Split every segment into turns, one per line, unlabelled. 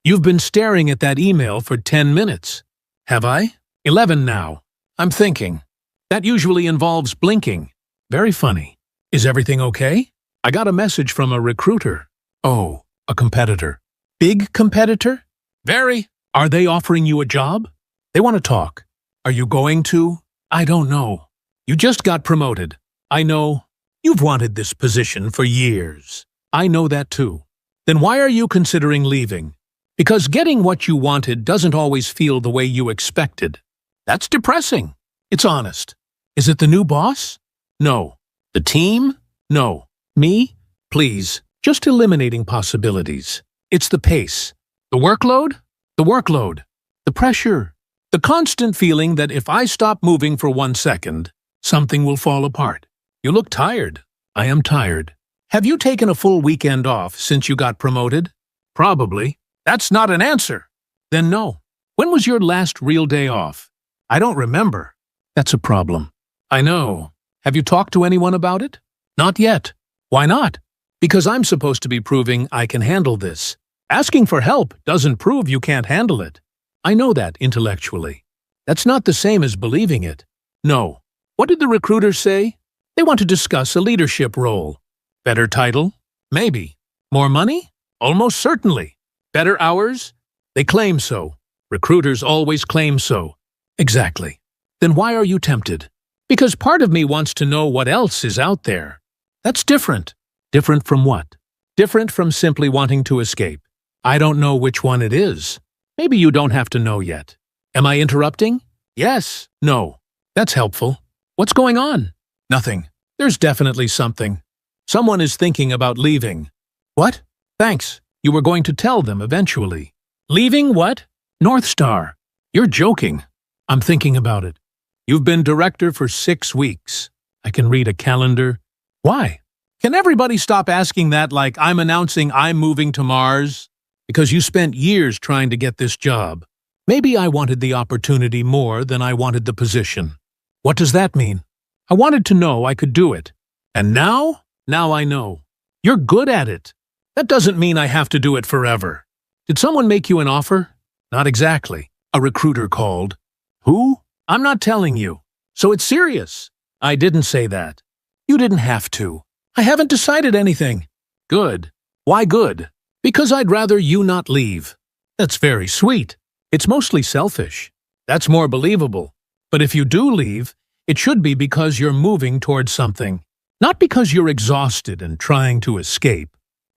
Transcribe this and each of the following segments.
You've been staring at that email for 10 minutes. Have I? 11 now. I'm thinking. That usually involves blinking. Very funny. Is everything okay? I got a message from a recruiter. Oh, a competitor. Big competitor? Very. Are they offering you a job? They want to talk. Are you going to? I don't know. You just got promoted. I know. You've wanted this position for years. I know that too. Then why are you considering leaving? Because getting what you wanted doesn't always feel the way you expected. That's depressing. It's honest. Is it the new boss? No. The team? No. Me? Please. Just eliminating possibilities. It's the pace. The workload? The workload. The pressure. The constant feeling that if I stop moving for 1 second, something will fall apart. You look tired. I am tired. Have you taken a full weekend off since you got promoted? Probably. That's not an answer. Then no. When was your last real day off? I don't remember. That's a problem. I know. Have you talked to anyone about it? Not yet. Why not? Because I'm supposed to be proving I can handle this. Asking for help doesn't prove you can't handle it. I know that intellectually. That's not the same as believing it. No. What did the recruiters say? They want to discuss a leadership role. Better title? Maybe. More money? Almost certainly. Better hours? They claim so. Recruiters always claim so. Exactly. Then why are you tempted? Because part of me wants to know what else is out there. That's different. Different from what? Different from simply wanting to escape. I don't know which one it is. Maybe you don't have to know yet. Am I interrupting? Yes. No. That's helpful. What's going on? Nothing. There's definitely something. Someone is thinking about leaving. What? Thanks. You were going to tell them eventually. Leaving what? North Star. You're joking. I'm thinking about it. You've been director for 6 weeks. I can read a calendar. Why? Can everybody stop asking that like I'm announcing I'm moving to Mars? Because you spent years trying to get this job. Maybe I wanted the opportunity more than I wanted the position. What does that mean? I wanted to know I could do it. And now? Now I know. You're good at it. That doesn't mean I have to do it forever. Did someone make you an offer? Not exactly. A recruiter called. Who? I'm not telling you. So it's serious. I didn't say that. You didn't have to. I haven't decided anything. Good. Why good? Because I'd rather you not leave. That's very sweet. It's mostly selfish. That's more believable. But if you do leave, it should be because you're moving towards something. Not because you're exhausted and trying to escape.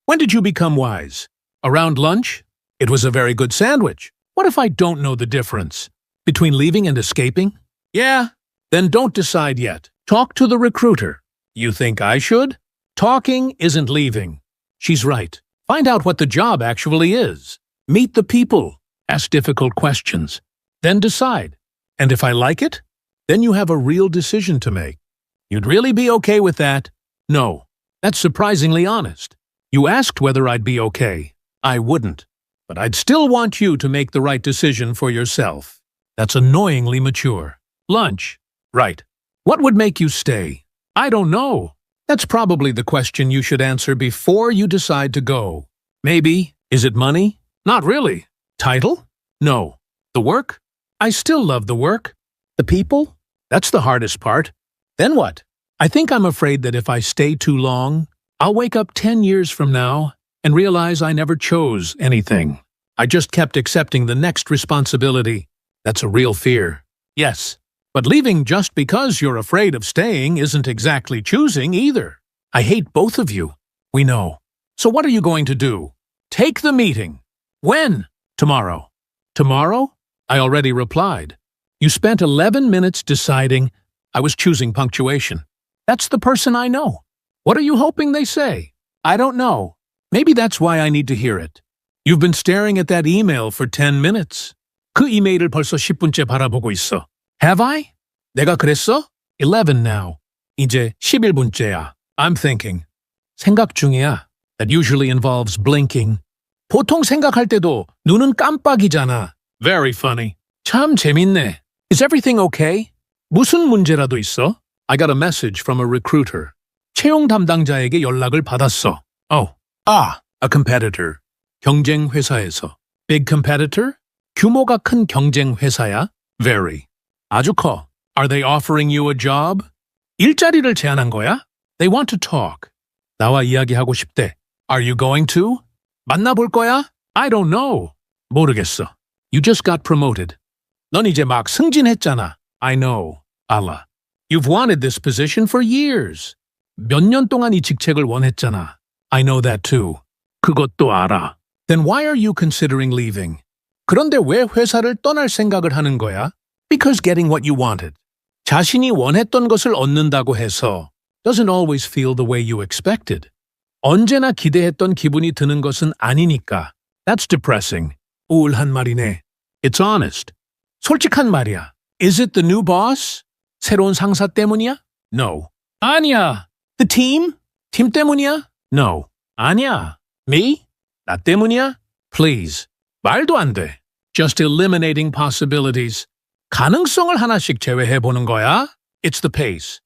When did you become wise? Around lunch? It was a very good sandwich. What if I don't know the difference between leaving and escaping? Yeah. Then don't decide yet. Talk to the recruiter. You think I should? Talking isn't leaving. She's right. Find out what the job actually is. Meet the people. Ask difficult questions. Then decide. And if I like it, then you have a real decision to make. You'd really be okay with that? No. That's surprisingly honest. You asked whether I'd be okay. I wouldn't. But I'd still want you to make the right decision for yourself. That's annoyingly mature. Lunch. Right. What would make you stay? I don't know. That's probably the question you should answer before you decide to go. Maybe. Is it money? Not really. Title? No. The work? I still love the work. The people? That's the hardest part. Then what? I think I'm afraid that if I stay too long, I'll wake up 10 years from now and realize I never chose anything. I just kept accepting the next responsibility. That's a real fear. Yes. But leaving just because you're afraid of staying isn't exactly choosing either. I hate both of you. We know. So what are you going to do? Take the meeting. When? Tomorrow. Tomorrow? I already replied. You spent 11 minutes deciding. I was choosing punctuation. That's the person I know. What are you hoping they say? I don't know. Maybe that's why I need to hear it. You've been staring at that email for 10 minutes. 그 이메일을 벌써 10분째 바라보고 있어. Have I? 내가 그랬어? 11 now. 이제 11분째야. I'm thinking. 생각 중이야. That usually involves blinking. 보통 생각할 때도 눈은 깜빡이잖아. Very funny. 참 재밌네. Is everything okay? 무슨 문제라도 있어? I got a message from a recruiter. 채용 담당자에게 연락을 받았어. Oh. A competitor. 경쟁 회사에서. Big competitor? 규모가 큰 경쟁 회사야? Very. 아주 커. Are they offering you a job? 일자리를 제안한 거야? They want to talk. 나와 이야기하고 싶대. Are you going to? 만나볼 거야? I don't know. 모르겠어. You just got promoted. 넌 이제 막 승진했잖아. I know. 알아. You've wanted this position for years. 몇 년 동안 이 직책을 원했잖아. I know that too. 그것도 알아. Then why are you considering leaving? 그런데 왜 회사를 떠날 생각을 하는 거야? Because getting what you wanted. 자신이 원했던 것을 얻는다고 해서 doesn't always feel the way you expected. 언제나 기대했던 기분이 드는 것은 아니니까. That's depressing. 우울한 말이네. It's honest. 솔직한 말이야. Is it the new boss? 새로운 상사 때문이야? No. 아니야. The team? 팀 때문이야? No. 아니야. Me? 나 때문이야? Please. 말도 안 돼. Just eliminating possibilities. 가능성을 하나씩 제외해보는 거야. It's the pace.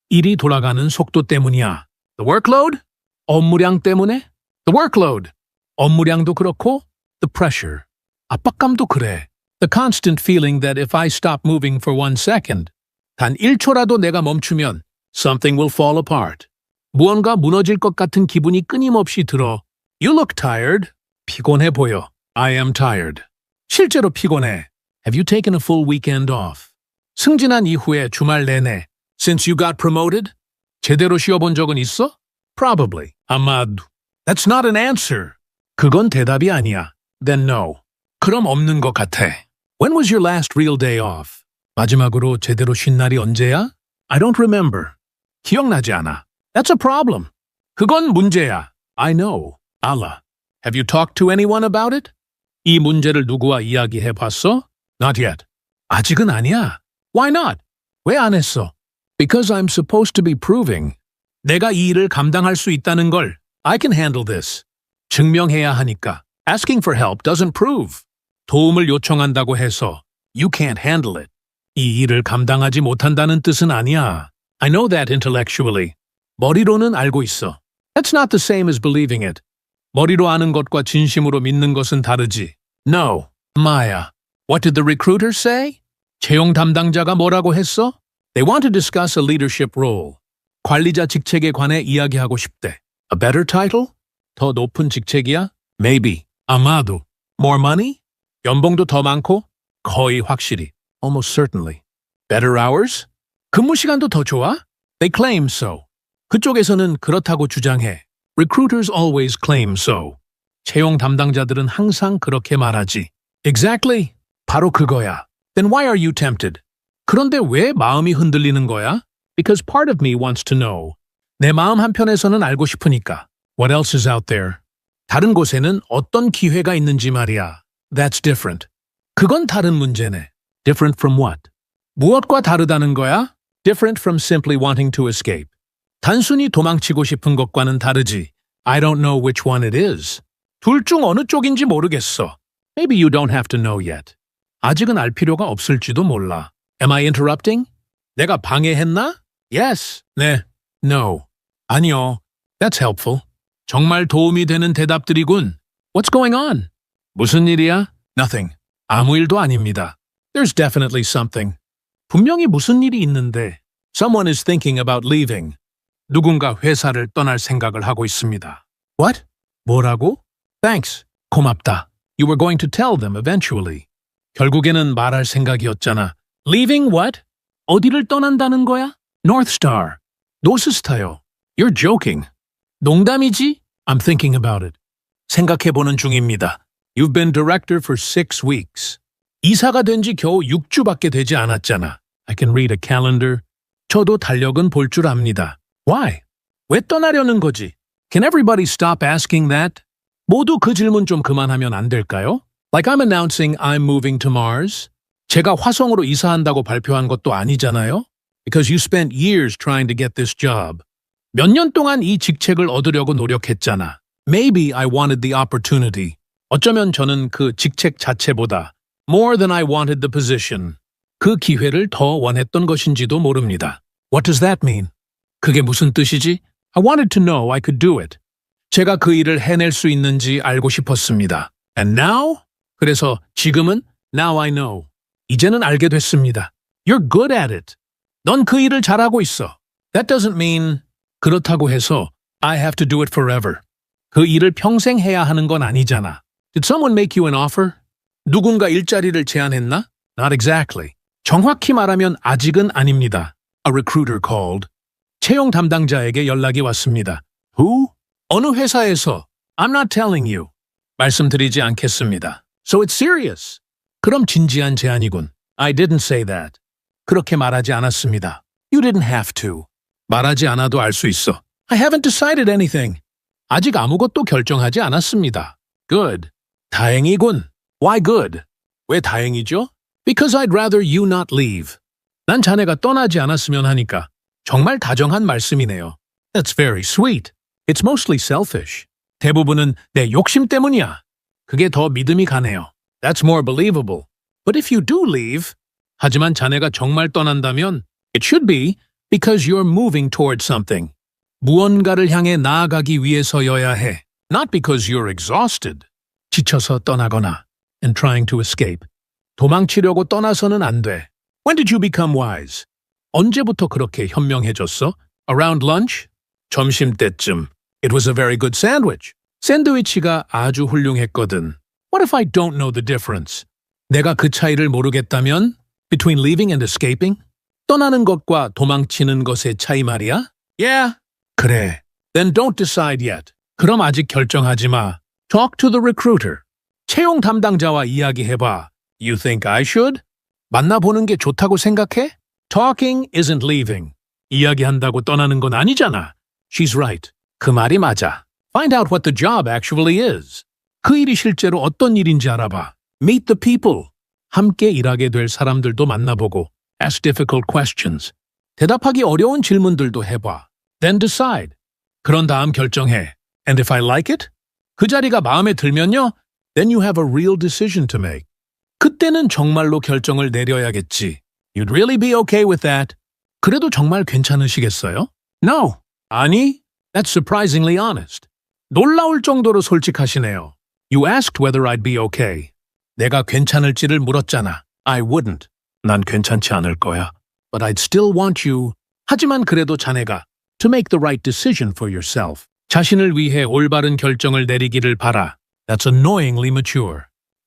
일이 돌아가는 속도 때문이야. The workload? 업무량 때문에? The workload. 업무량도 그렇고, the pressure. 압박감도 그래. The constant feeling that if I stop moving for 1 second, 단 1초라도 내가 멈추면 something will fall apart. 무언가 무너질 것 같은 기분이 끊임없이 들어. You look tired. 피곤해 보여. I am tired. 실제로 피곤해. Have you taken a full weekend off? 승진한 이후에 주말 내내 since you got promoted? 제대로 쉬어본 적은 있어? Probably. 아마도. That's not an answer. 그건 대답이 아니야. Then no. 그럼 없는 것 같아. When was your last real day off? 마지막으로 제대로 쉰 날이 언제야? I don't remember. 기억나지 않아. That's a problem. 그건 문제야. I know. 알아. Have you talked to anyone about it? 이 문제를 누구와 이야기해 봤어? Not yet. 아직은 아니야. Why not? 왜 안 했어? Because I'm supposed to be proving. 내가 이 일을 감당할 수 있다는 걸 I can handle this. 증명해야 하니까. Asking for help doesn't prove. 도움을 요청한다고 해서 you can't handle it. 이 일을 감당하지 못한다는 뜻은 아니야. I know that intellectually. 머리로는 알고 있어. That's not the same as believing it. 머리로 아는 것과 진심으로 믿는 것은 다르지. No. 마야. What did the recruiter say? 채용 담당자가 뭐라고 했어? They want to discuss a leadership role. 관리자 직책에 관해 이야기하고 싶대. A better title? 더 높은 직책이야? Maybe. 아마도. More money? 연봉도 더 많고? 거의 확실히. Almost certainly. Better hours? 근무 시간도 더 좋아? They claim so. 그쪽에서는 그렇다고 주장해. Recruiters always claim so. 채용 담당자들은 항상 그렇게 말하지. Exactly. 바로 그거야. Then why are you tempted? 그런데 왜 마음이 흔들리는 거야? Because part of me wants to know. 내 마음 한편에서는 알고 싶으니까. What else is out there? 다른 곳에는 어떤 기회가 있는지 말이야. That's different. 그건 다른 문제네. Different from what? 무엇과 다르다는 거야? Different from simply wanting to escape. 단순히 도망치고 싶은 것과는 다르지. I don't know which one it is. 둘 중 어느 쪽인지 모르겠어. Maybe you don't have to know yet. 아직은 알 필요가 없을지도 몰라. Am I interrupting? 내가 방해했나? Yes. 네. No. 아니요. That's helpful. 정말 도움이 되는 대답들이군. What's going on? 무슨 일이야? Nothing. 아무 일도 아닙니다. There's definitely something. 분명히 무슨 일이 있는데. Someone is thinking about leaving. 누군가 회사를 떠날 생각을 하고 있습니다. What? 뭐라고? Thanks. 고맙다. You were going to tell them eventually. 결국에는 말할 생각이었잖아. Leaving what? 어디를 떠난다는 거야? North Star. 노스스타요. You're joking. 농담이지? I'm thinking about it. 생각해보는 중입니다. You've been director for 6 weeks. 이사가 된 지 겨우 6주밖에 되지 않았잖아. I can read a calendar. 저도 달력은 볼 줄 압니다. Why? 왜 떠나려는 거지? Can everybody stop asking that? 모두 그 질문 좀 그만하면 안 될까요? Like I'm announcing I'm moving to Mars. 제가 화성으로 이사한다고 발표한 것도 아니잖아요? Because you spent years trying to get this job. 몇 년 동안 이 직책을 얻으려고 노력했잖아. Maybe I wanted the opportunity. 어쩌면 저는 그 직책 자체보다 more than I wanted the position. 그 기회를 더 원했던 것인지도 모릅니다. What does that mean? 그게 무슨 뜻이지? I wanted to know I could do it. 제가 그 일을 해낼 수 있는지 알고 싶었습니다. And now? 그래서 지금은 Now I know. 이제는 알게 됐습니다. You're good at it. 넌 그 일을 잘하고 있어. That doesn't mean 그렇다고 해서 I have to do it forever. 그 일을 평생 해야 하는 건 아니잖아. Did someone make you an offer? 누군가 일자리를 제안했나? Not exactly. 정확히 말하면 아직은 아닙니다. A recruiter called. 채용 담당자에게 연락이 왔습니다. Who? 어느 회사에서. I'm not telling you. 말씀드리지 않겠습니다. So it's serious. 그럼 진지한 제안이군. I didn't say that. 그렇게 말하지 않았습니다. You didn't have to. 말하지 않아도 알 수 있어. I haven't decided anything. 아직 아무것도 결정하지 않았습니다. Good. 다행이군. Why good? 왜 다행이죠? Because I'd rather you not leave. 난 자네가 떠나지 않았으면 하니까. 정말 다정한 말씀이네요. That's very sweet. It's mostly selfish. 대부분은 내 욕심 때문이야. 그게 더 믿음이 가네요. That's more believable. But if you do leave, 하지만 자네가 정말 떠난다면 it should be because you're moving toward something. 무언가를 향해 나아가기 위해서여야 해. Not because you're exhausted. 지쳐서 떠나거나 and trying to escape. 도망치려고 떠나서는 안 돼. When did you become wise? 언제부터 그렇게 현명해졌어? Around lunch? 점심때쯤. It was a very good sandwich. 샌드위치가 아주 훌륭했거든. What if I don't know the difference? 내가 그 차이를 모르겠다면? Between leaving and escaping? 떠나는 것과 도망치는 것의 차이 말이야? Yeah. 그래. Then don't decide yet. 그럼 아직 결정하지 마. Talk to the recruiter. 채용 담당자와 이야기해봐. You think I should? 만나보는 게 좋다고 생각해? Talking isn't leaving. 이야기한다고 떠나는 건 아니잖아. She's right. 그 말이 맞아. Find out what the job actually is. 그 일이 실제로 어떤 일인지 알아봐. Meet the people. 함께 일하게 될 사람들도 만나보고. Ask difficult questions. 대답하기 어려운 질문들도 해봐. Then decide. 그런 다음 결정해. And if I like it? 그 자리가 마음에 들면요? Then you have a real decision to make. 그때는 정말로 결정을 내려야겠지. You'd really be okay with that. 그래도 정말 괜찮으시겠어요? No. 아니, that's surprisingly honest. 놀라울 정도로 솔직하시네요. You asked whether I'd be okay. 내가 괜찮을지를 물었잖아. I wouldn't. 난 괜찮지 않을 거야. But I'd still want you. 하지만 그래도 자네가 to make the right decision for yourself. 자신을 위해 올바른 결정을 내리기를 바라. That's annoyingly mature.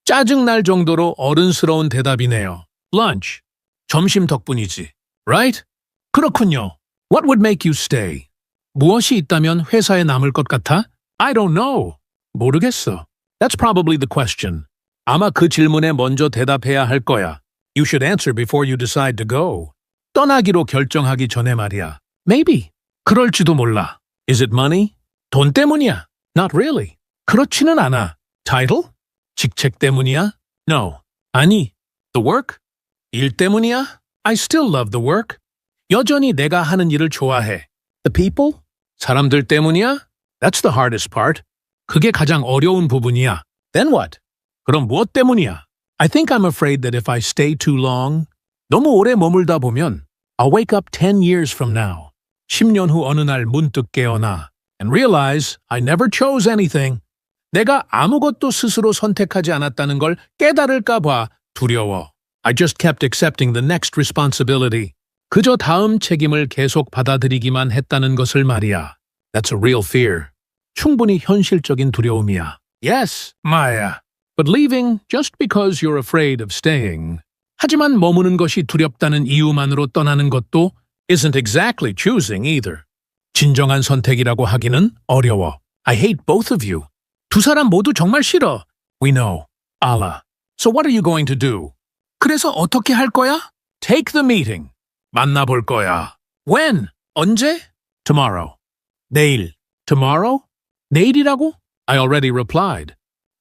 짜증날 정도로 어른스러운 대답이네요. Lunch. 점심 덕분이지. Right? 그렇군요. What would make you stay? 무엇이 있다면 회사에 남을 것 같아? I don't know. 모르겠어. That's probably the question. 아마 그 질문에 먼저 대답해야 할 거야. You should answer before you decide to go. 떠나기로 결정하기 전에 말이야. Maybe. 그럴지도 몰라. Is it money? 돈 때문이야. Not really. 그렇지는 않아. Title? 직책 때문이야? No. 아니. The work? 일 때문이야? I still love the work. 여전히 내가 하는 일을 좋아해. The people? 사람들 때문이야? That's the hardest part. 그게 가장 어려운 부분이야. Then what? 그럼 무엇 때문이야? I think I'm afraid that if I stay too long, 너무 오래 머물다 보면 I'll wake up 10 years from now. 10년 후 어느 날 문득 깨어나 and realize I never chose anything. 내가 아무것도 스스로 선택하지 않았다는 걸 깨달을까 봐 두려워. I just kept accepting the next responsibility. 그저 다음 책임을 계속 받아들이기만 했다는 것을 말이야. That's a real fear. 충분히 현실적인 두려움이야. Yes, Maya. But leaving just because you're afraid of staying. 하지만 머무는 것이 두렵다는 이유만으로 떠나는 것도 isn't exactly choosing either. 진정한 선택이라고 하기는 어려워. I hate both of you. 두 사람 모두 정말 싫어. We know. Allah. So what are you going to do? 그래서 어떻게 할 거야? Take the meeting. 만나볼 거야. When? 언제? Tomorrow. 내일. Tomorrow? 내일이라고? I already replied.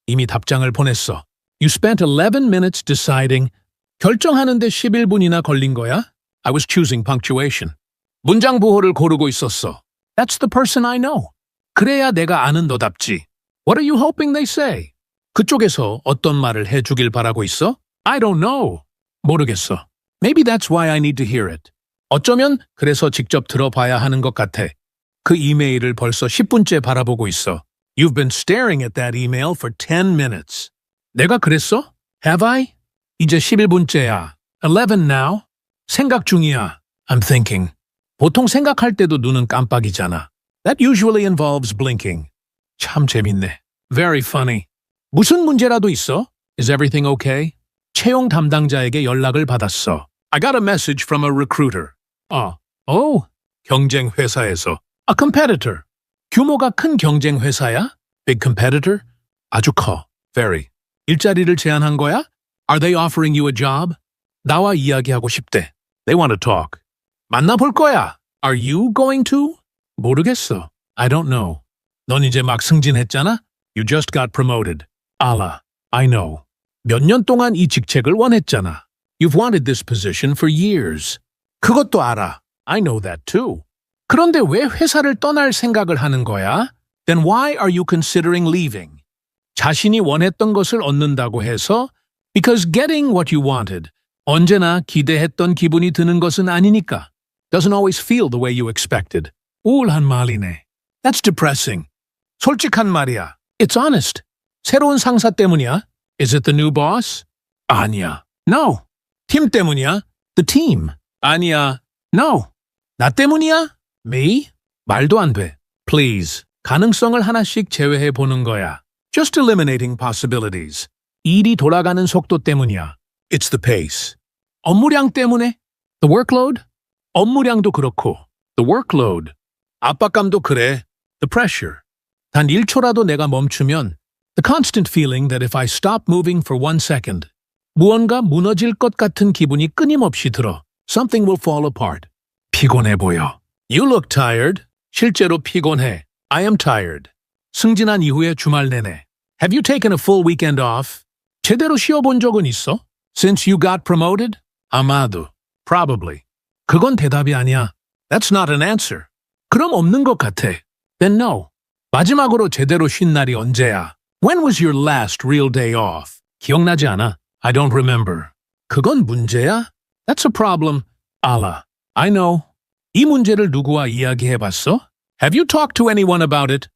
이미 답장을 보냈어. You spent 11 minutes deciding. 결정하는데 11분이나 걸린 거야? I was choosing punctuation. 문장 부호를 고르고 있었어. That's the person I know. 그래야 내가 아는 너답지. What are you hoping they say? 그쪽에서 어떤 말을 해주길 바라고 있어? I don't know. 모르겠어. Maybe that's why I need to hear it. 어쩌면 그래서 직접 들어봐야 하는 것 같아. 그 이메일을 벌써 10분째 바라보고 있어. You've been staring at that email for 10 minutes. 내가 그랬어? Have I? 이제 11분째야. 11 now? 생각 중이야. I'm thinking. 보통 생각할 때도 눈은 깜빡이잖아. That usually involves blinking. 참 재밌네. Very funny. 무슨 문제라도 있어? Is everything okay? 채용 담당자에게 연락을 받았어. I got a message from a recruiter. 경쟁 회사에서. A competitor. 규모가 큰 경쟁 회사야? Big competitor? 아주 커. Very. 일자리를 제안한 거야? Are they offering you a job? 나와 이야기하고 싶대. They want to talk. 만나볼 거야. Are you going to? 모르겠어. I don't know. 넌 이제 막 승진했잖아? You just got promoted. 알아. I know. 몇 년 동안 이 직책을 원했잖아. You've wanted this position for years. 그것도 알아. I know that too. 그런데 왜 회사를 떠날 생각을 하는 거야? Then why are you considering leaving? 자신이 원했던 것을 얻는다고 해서 because getting what you wanted 언제나 기대했던 기분이 드는 것은 아니니까. Doesn't always feel the way you expected. 우울한 말이네. That's depressing. 솔직한 말이야. It's honest. 새로운 상사 때문이야? Is it the new boss? 아니야. No. 팀 때문이야? The team. 아니야. No. 나 때문이야? Me? 말도 안 돼. Please. 가능성을 하나씩 제외해 보는 거야. Just eliminating possibilities. 일이 돌아가는 속도 때문이야. It's the pace. 업무량 때문에? The workload? 업무량도 그렇고. The workload. 압박감도 그래. The pressure. 단 1초라도 내가 멈추면 the constant feeling that if I stop moving for 1 second, 무언가 무너질 것 같은 기분이 끊임없이 들어. Something will fall apart. 피곤해 보여. You look tired. 실제로 피곤해. I am tired. 승진한 이후에 주말 내내. Have you taken a full weekend off? 제대로 쉬어본 적은 있어? Since you got promoted? 아마도. Probably. 그건 대답이 아니야. That's not an answer. 그럼 없는 것 같아. Then no. 마지막으로 제대로 쉰 날이 언제야? When was your last real day off? 기억나지 않아. I don't remember. 그건 문제야? That's a problem. 알아. I know. 이 문제를 누구와 이야기해봤어? Have you talked to anyone about it?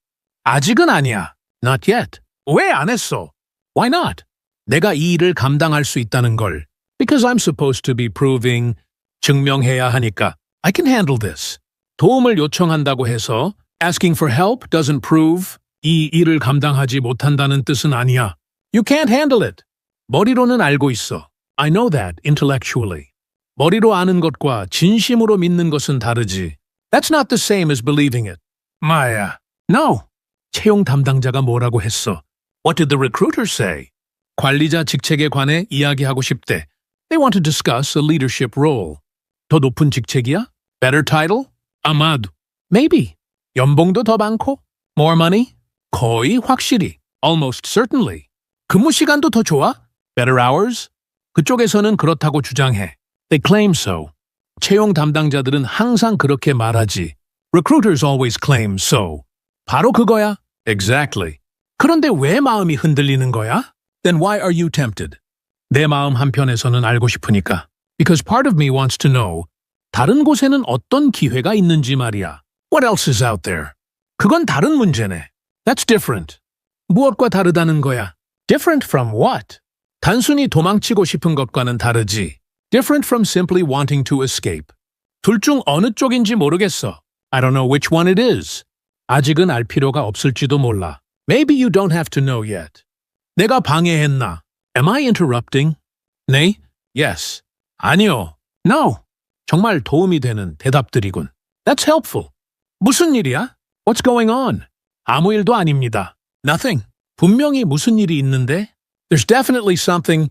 아직은 아니야. Not yet. 왜 안 했어? Why not? 내가 이 일을 감당할 수 있다는 걸. Because I'm supposed to be proving, 증명해야 하니까. I can handle this. 도움을 요청한다고 해서 asking for help doesn't prove 이 일을 감당하지 못한다는 뜻은 아니야. You can't handle it. 머리로는 알고 있어. I know that intellectually. 머리로 아는 것과 진심으로 믿는 것은 다르지. That's not the same as believing it. 마야. No. 채용 담당자가 뭐라고 했어? What did the recruiter say? 관리자 직책에 관해 이야기하고 싶대. They want to discuss a leadership role. 더 높은 직책이야? Better title? 아마도. Maybe. 연봉도 더 많고? More money? 거의 확실히. Almost certainly. 근무 시간도 더 좋아? Better hours? 그쪽에서는 그렇다고 주장해. They claim so. 채용 담당자들은 항상 그렇게 말하지. Recruiters always claim so. 바로 그거야. Exactly. 그런데 왜 마음이 흔들리는 거야? Then why are you tempted? 내 마음 한편에서는 알고 싶으니까. Because part of me wants to know. 다른 곳에는 어떤 기회가 있는지 말이야. What else is out there? 그건 다른 문제네. That's different. 무엇과 다르다는 거야? Different from what? 단순히 도망치고 싶은 것과는 다르지. Different from simply wanting to escape. 둘 중 어느 쪽인지 모르겠어. I don't know which one it is. 아직은 알 필요가 없을지도 몰라. Maybe you don't have to know yet. 내가 방해했나? Am I interrupting? 네? Yes. 아니요. No. 정말 도움이 되는 대답들이군. That's helpful. 무슨 일이야? What's going on? 아무 일도 아닙니다. Nothing. 분명히 무슨 일이 있는데? There's definitely something.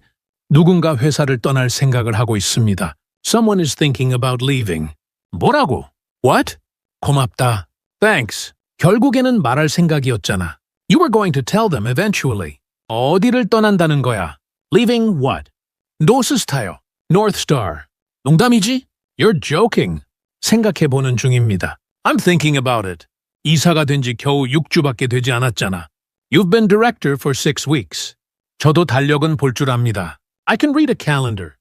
누군가 회사를 떠날 생각을 하고 있습니다. Someone is thinking about leaving. 뭐라고? What? 고맙다. Thanks. 결국에는 말할 생각이었잖아. You were going to tell them eventually. 어디를 떠난다는 거야? Leaving what? 노스스타요. North Star. 농담이지? You're joking. 생각해보는 중입니다. I'm thinking about it. 이사가 된 지 겨우 6주밖에 되지 않았잖아. You've been director for 6 weeks. 저도 달력은 볼 줄 압니다. I can read a calendar.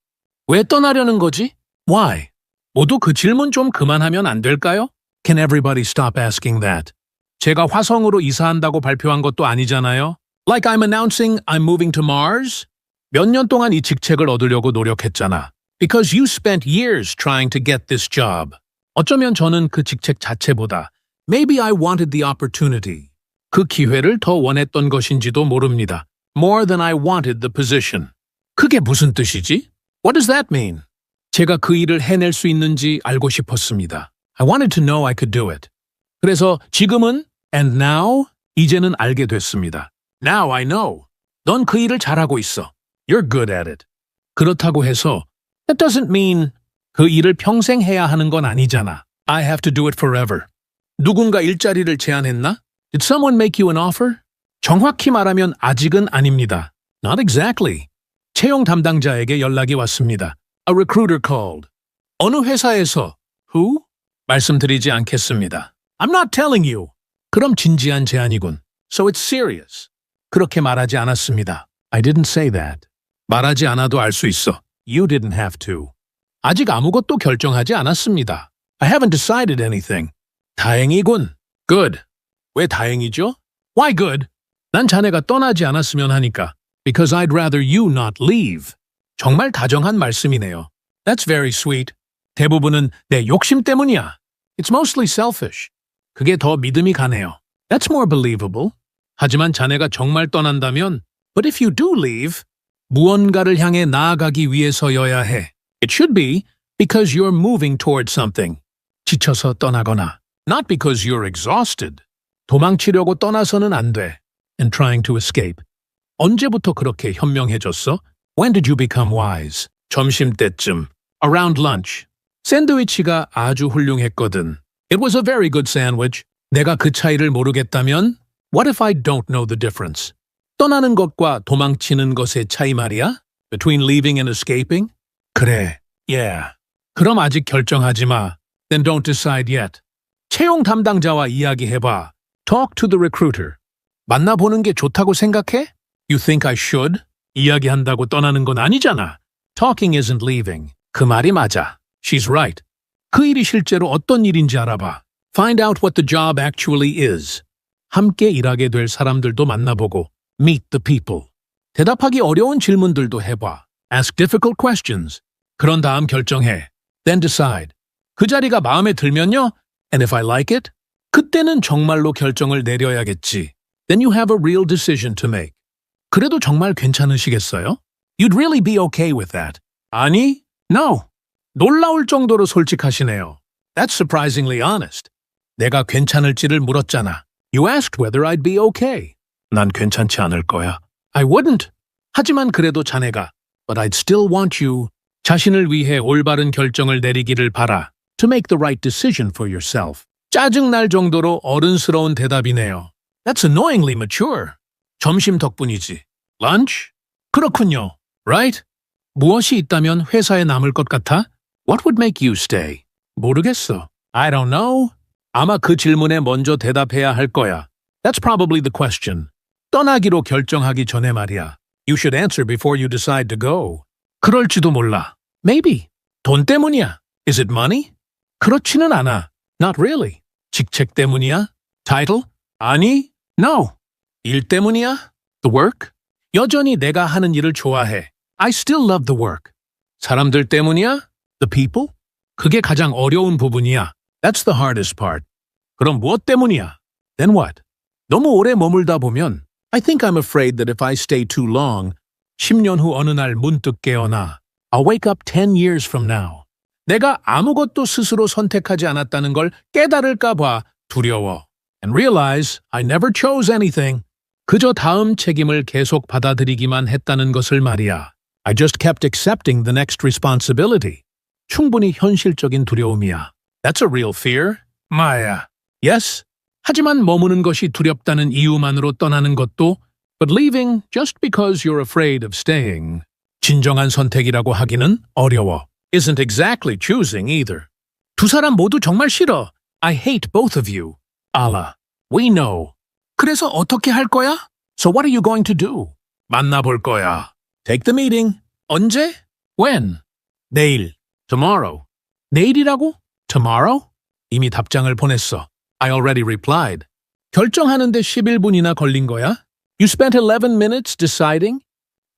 왜 떠나려는 거지? Why? 모두 그 질문 좀 그만하면 안 될까요? Can everybody stop asking that? 제가 화성으로 이사한다고 발표한 것도 아니잖아요. Like I'm announcing I'm moving to Mars? 몇 년 동안 이 직책을 얻으려고 노력했잖아. Because you spent years trying to get this job. 어쩌면 저는 그 직책 자체보다 Maybe I wanted the opportunity. 그 기회를 더 원했던 것인지도 모릅니다. More than I wanted the position. 그게 무슨 뜻이지? What does that mean? 제가 그 일을 해낼 수 있는지 알고 싶었습니다. I wanted to know I could do it. 그래서 지금은 and now 이제는 알게 됐습니다. Now I know. 넌 그 일을 잘하고 있어. You're good at it. 그렇다고 해서 that doesn't mean 그 일을 평생 해야 하는 건 아니잖아. I have to do it forever. 누군가 일자리를 제안했나? Did someone make you an offer? 정확히 말하면 아직은 아닙니다. Not exactly. 채용 담당자에게 연락이 왔습니다. A recruiter called. 어느 회사에서 who? 말씀드리지 않겠습니다. I'm not telling you. 그럼 진지한 제안이군. So it's serious. 그렇게 말하지 않았습니다. I didn't say that. 말하지 않아도 알 수 있어. You didn't have to. 아직 아무것도 결정하지 않았습니다. I haven't decided anything. 다행이군. Good. 왜 다행이죠? Why good? 난 자네가 떠나지 않았으면 하니까. Because I'd rather you not leave. 정말 다정한 말씀이네요. That's very sweet. 대부분은 내 욕심 때문이야. It's mostly selfish. 그게 더 믿음이 가네요. That's more believable. 하지만 자네가 정말 떠난다면 But if you do leave, 무언가를 향해 나아가기 위해서여야 해. It should be because you're moving toward something. 지쳐서 떠나거나 Not because you're exhausted. 도망치려고 떠나서는 안 돼. And trying to escape. 언제부터 그렇게 현명해졌어? When did you become wise? 점심때쯤. Around lunch. 샌드위치가 아주 훌륭했거든. It was a very good sandwich. 내가 그 차이를 모르겠다면? What if I don't know the difference? 떠나는 것과 도망치는 것의 차이 말이야? Between leaving and escaping? 그래. Yeah. 그럼 아직 결정하지 마. Then don't decide yet. 채용 담당자와 이야기해봐. Talk to the recruiter. 만나보는 게 좋다고 생각해? You think I should? 이야기한다고 떠나는 건 아니잖아. Talking isn't leaving. 그 말이 맞아. She's right. 그 일이 실제로 어떤 일인지 알아봐. Find out what the job actually is. 함께 일하게 될 사람들도 만나보고 Meet the people. 대답하기 어려운 질문들도 해봐. Ask difficult questions. 그런 다음 결정해. Then decide. 그 자리가 마음에 들면요? And if I like it? 그때는 정말로 결정을 내려야겠지. Then you have a real decision to make. 그래도 정말 괜찮으시겠어요? You'd really be okay with that. 아니? No. 놀라울 정도로 솔직하시네요. That's surprisingly honest. 내가 괜찮을지를 물었잖아. You asked whether I'd be okay. 난 괜찮지 않을 거야. I wouldn't. 하지만 그래도 자네가 But I'd still want you. 자신을 위해 올바른 결정을 내리기를 바라. To make the right decision for yourself. 짜증날 정도로 어른스러운 대답이네요. That's annoyingly mature. 점심 덕분이지. Lunch? 그렇군요. Right? 무엇이 있다면 회사에 남을 것 같아? What would make you stay? 모르겠어. I don't know. 아마 그 질문에 먼저 대답해야 할 거야. That's probably the question. 떠나기로 결정하기 전에 말이야. You should answer before you decide to go. 그럴지도 몰라. Maybe. 돈 때문이야. Is it money? 그렇지는 않아. Not really. 직책 때문이야? Title? 아니. No. 일 때문이야? The work? 여전히 내가 하는 일을 좋아해. I still love the work. 사람들 때문이야? The people? 그게 가장 어려운 부분이야. That's the hardest part. 그럼 무엇 때문이야? Then what? 너무 오래 머물다 보면 I think I'm afraid that if I stay too long, 10년 후 어느 날 문득 깨어나 I'll wake up 10 years from now. 내가 아무것도 스스로 선택하지 않았다는 걸 깨달을까 봐 두려워. And realize I never chose anything. 그저 다음 책임을 계속 받아들이기만 했다는 것을 말이야. I just kept accepting the next responsibility. 충분히 현실적인 두려움이야. That's a real fear. 마야. Yes. 하지만 머무는 것이 두렵다는 이유만으로 떠나는 것도 but leaving just because you're afraid of staying. 진정한 선택이라고 하기는 어려워. Isn't exactly choosing either. 두 사람 모두 정말 싫어. I hate both of you. 알아. We know. 그래서 어떻게 할 거야? So what are you going to do? 만나볼 거야. Take the meeting. 언제? When? 내일. Tomorrow. 내일이라고? Tomorrow? 이미 답장을 보냈어. I already replied. 결정하는데 11분이나 걸린 거야? You spent 11 minutes deciding?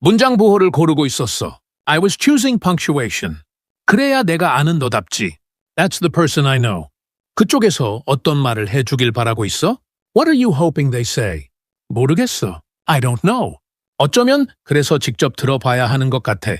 문장 부호를 고르고 있었어. I was choosing punctuation. 그래야 내가 아는 너답지. That's the person I know. 그쪽에서 어떤 말을 해주길 바라고 있어? What are you hoping they say? 모르겠어. I don't know. 어쩌면 그래서 직접 들어봐야 하는 것 같아.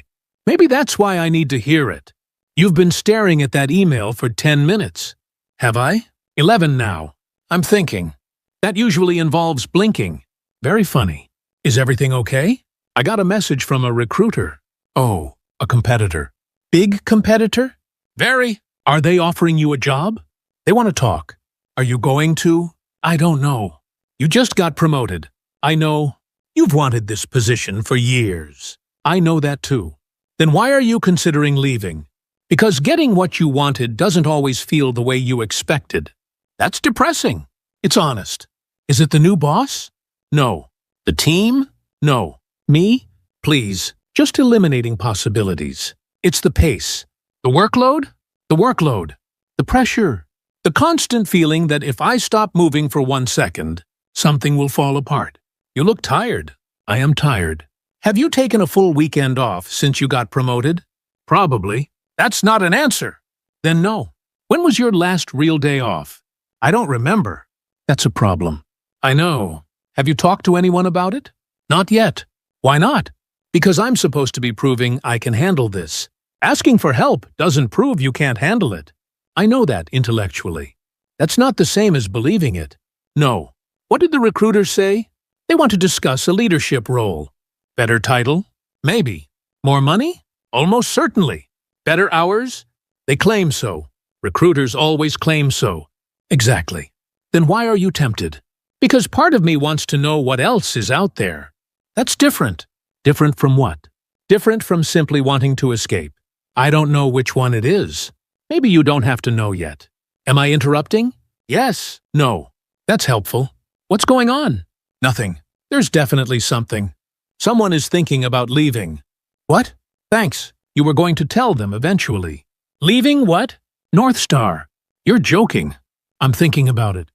Maybe that's why I need to hear it. You've been staring at that email for 10 minutes. Have I? 11 now. I'm thinking. That usually involves blinking. Very funny. Is everything okay? I got a message from a recruiter. Oh, a competitor. Big competitor? Very. Are they offering you a job? They want to talk. Are you going to? I don't know. You just got promoted. I know. You've wanted this position for years. I know that too. Then why are you considering leaving? Because getting what you wanted doesn't always feel the way you expected. That's depressing. It's honest. Is it the new boss? No. The team? No. Me? Please. Just eliminating possibilities. It's the pace. The workload? The workload. The pressure. The constant feeling that if I stop moving for 1 second, something will fall apart. You look tired. I am tired. Have you taken a full weekend off since you got promoted? Probably. That's not an answer. Then no. When was your last real day off? I don't remember. That's a problem. I know. Have you talked to anyone about it? Not yet. Why not? Because I'm supposed to be proving I can handle this. Asking for help doesn't prove you can't handle it. I know that intellectually. That's not the same as believing it. No. What did the recruiters say? They want to discuss a leadership role. Better title? Maybe. More money? Almost certainly. Better hours? They claim so. Recruiters always claim so. Exactly. Then why are you tempted? Because part of me wants to know what else is out there. That's different. Different from what? Different from simply wanting to escape. I don't know which one it is. Maybe you don't have to know yet. Am I interrupting? Yes. No. That's helpful. What's going on? Nothing. There's definitely something. Someone is thinking about leaving. What? Thanks. You were going to tell them eventually. Leaving what? North Star. You're joking. I'm thinking about it.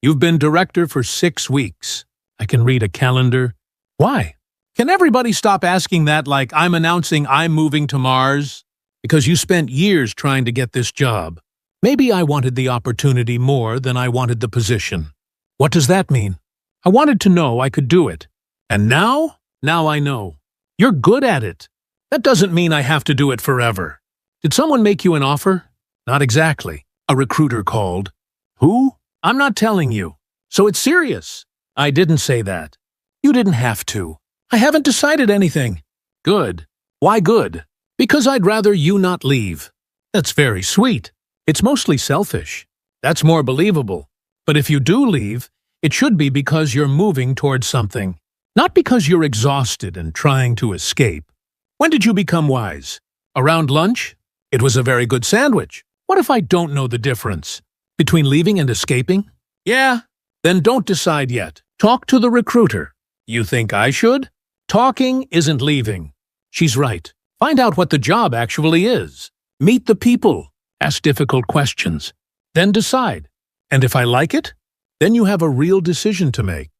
You've been director for 6 weeks. I can read a calendar. Why? Can everybody stop asking that like I'm announcing I'm moving to Mars? Because you spent years trying to get this job. Maybe I wanted the opportunity more than I wanted the position. What does that mean? I wanted to know I could do it. And now? Now I know. You're good at it. That doesn't mean I have to do it forever. Did someone make you an offer? Not exactly. A recruiter called. Who? I'm not telling you. So it's serious. I didn't say that. You didn't have to. I haven't decided anything. Good. Why good? Because I'd rather you not leave. That's very sweet. It's mostly selfish. That's more believable. But if you do leave, it should be because you're moving towards something. Not because you're exhausted and trying to escape. When did you become wise? Around lunch? It was a very good sandwich. What if I don't know the difference between leaving and escaping? Yeah. Then don't decide yet. Talk to the recruiter. You think I should? Talking isn't leaving. She's right. Find out what the job actually is. Meet the people. Ask difficult questions. Then decide. And if I like it, then you have a real decision to make.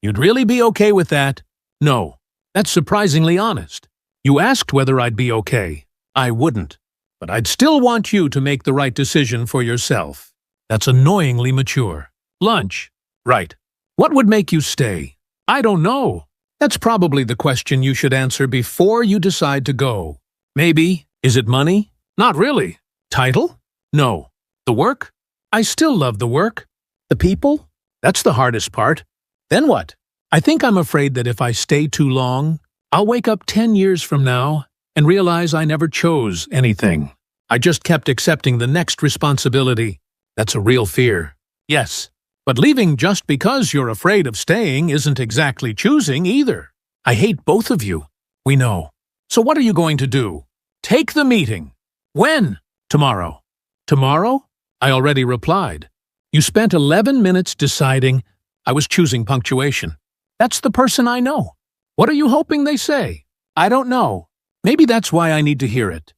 You'd really be okay with that? No. That's surprisingly honest. You asked whether I'd be okay. I wouldn't. But I'd still want you to make the right decision for yourself. That's annoyingly mature. Lunch. Right. What would make you stay? I don't know. That's probably the question you should answer before you decide to go. Maybe. Is it money? Not really. Title? No. The work? I still love the work. The people? That's the hardest part. Then what? I think I'm afraid that if I stay too long, I'll wake up 10 years from now and realize I never chose anything. I just kept accepting the next responsibility. That's a real fear. Yes. But leaving just because you're afraid of staying isn't exactly choosing either. I hate both of you. We know. So what are you going to do? Take the meeting. When? Tomorrow. Tomorrow? I already replied. You spent 11 minutes deciding. I was choosing punctuation. That's the person I know. What are you hoping they say? I don't know. Maybe that's why I need to hear it.